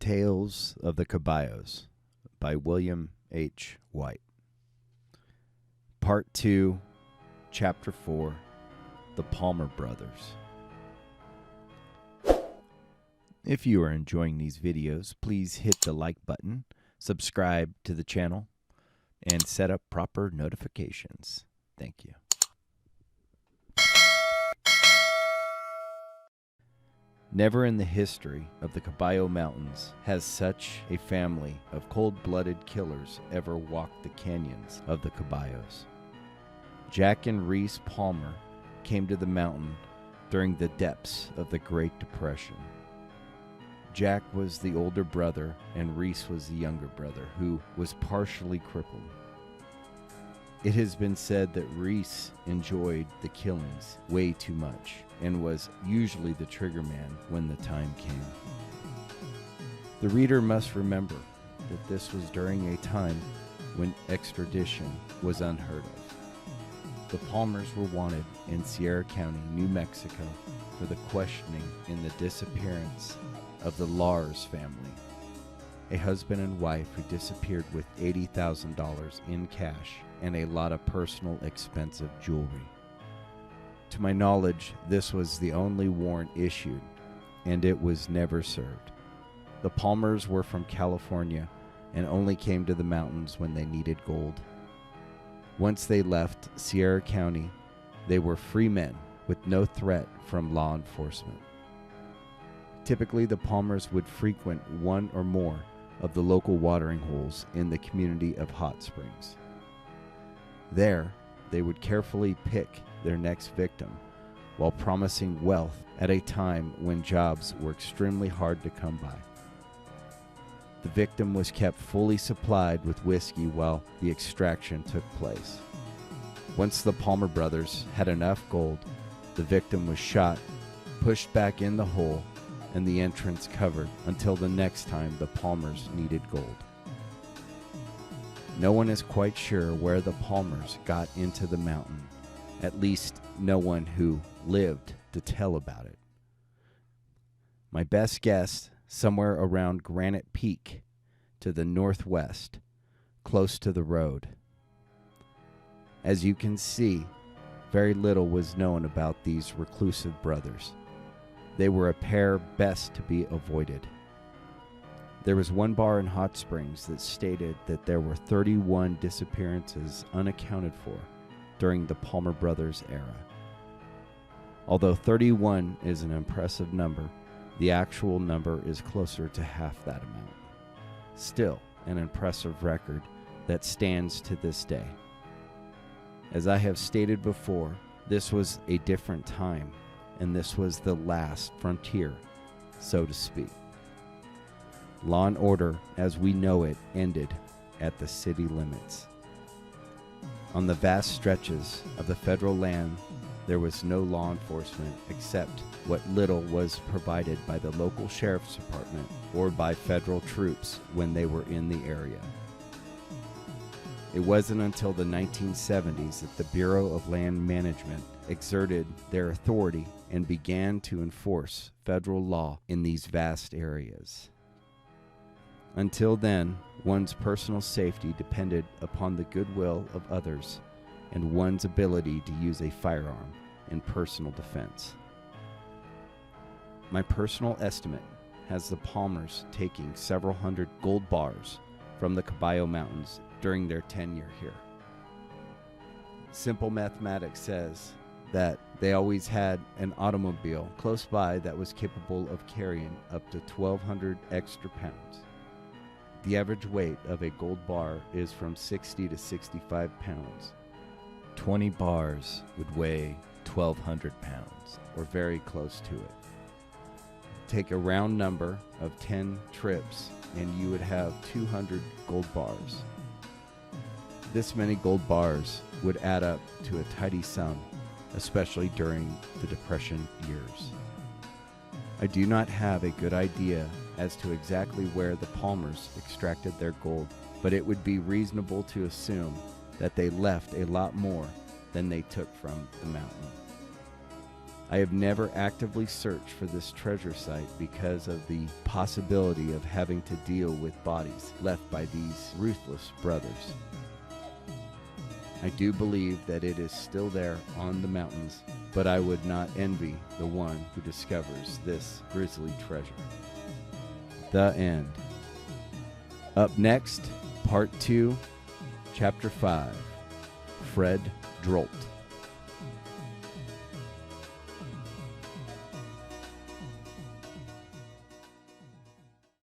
Tales of the Caballos by William H. White. Part 2, Chapter 4, The Palmer Brothers. If you are enjoying these videos, please hit the like button, subscribe to the channel, and set up proper notifications. Thank you. Never in the history of the Caballo Mountains has such a family of cold-blooded killers ever walked the canyons of the Caballos. Jack and Rease Palmer came to the mountain during the depths of the Great Depression. Jack was the older brother and Rease was the younger brother who was partially crippled. It has been said that Rease enjoyed the killings way too much and was usually the trigger man when the time came. The reader must remember that this was during a time when extradition was unheard of. The Palmers were wanted in Sierra County, New Mexico, for the questioning in the disappearance of the Lars family, a husband and wife who disappeared with $80,000 in cash and a lot of personal expensive jewelry. To my knowledge, this was the only warrant issued, and it was never served. The Palmers were from California and only came to the mountains when they needed gold. Once they left Sierra County, they were free men with no threat from law enforcement. Typically, the Palmers would frequent one or more of the local watering holes in the community of Hot Springs. There, they would carefully pick their next victim while promising wealth at a time when jobs were extremely hard to come by. The victim was kept fully supplied with whiskey while the extraction took place. Once the Palmer brothers had enough gold, the victim was shot, pushed back in the hole, and the entrance covered until the next time the Palmers needed gold. No one is quite sure where the Palmers got into the mountain, at least no one who lived to tell about it. My best guess, somewhere around Granite Peak to the northwest, close to the road. As you can see, very little was known about these reclusive brothers. They were a pair best to be avoided. There was one bar in Hot Springs that stated that there were 31 disappearances unaccounted for during the Palmer brothers' era. Although 31 is an impressive number, the actual number is closer to half that amount. Still, an impressive record that stands to this day. As I have stated before, this was a different time, and this was the last frontier, so to speak. Law and order, as we know it, ended at the city limits. On the vast stretches of the federal land, there was no law enforcement except what little was provided by the local sheriff's department or by federal troops when they were in the area. It wasn't until the 1970s that the Bureau of Land Management exerted their authority and began to enforce federal law in these vast areas. Until then, one's personal safety depended upon the goodwill of others and one's ability to use a firearm in personal defense. My personal estimate has the Palmers taking several hundred gold bars from the Caballo Mountains during their tenure here. Simple mathematics says that they always had an automobile close by that was capable of carrying up to 1,200 extra pounds. The average weight of a gold bar is from 60 to 65 pounds. 20 bars would weigh 1,200 pounds, or very close to it. Take a round number of 10 trips, and you would have 200 gold bars. This many gold bars would add up to a tidy sum, especially during the Depression years. I do not have a good idea as to exactly where the Palmers extracted their gold, but it would be reasonable to assume that they left a lot more than they took from the mountain. I have never actively searched for this treasure site because of the possibility of having to deal with bodies left by these ruthless brothers. I do believe that it is still there on the mountains, but I would not envy the one who discovers this grisly treasure. The end. Up next, Part 2, Chapter 5, Fred Drolt.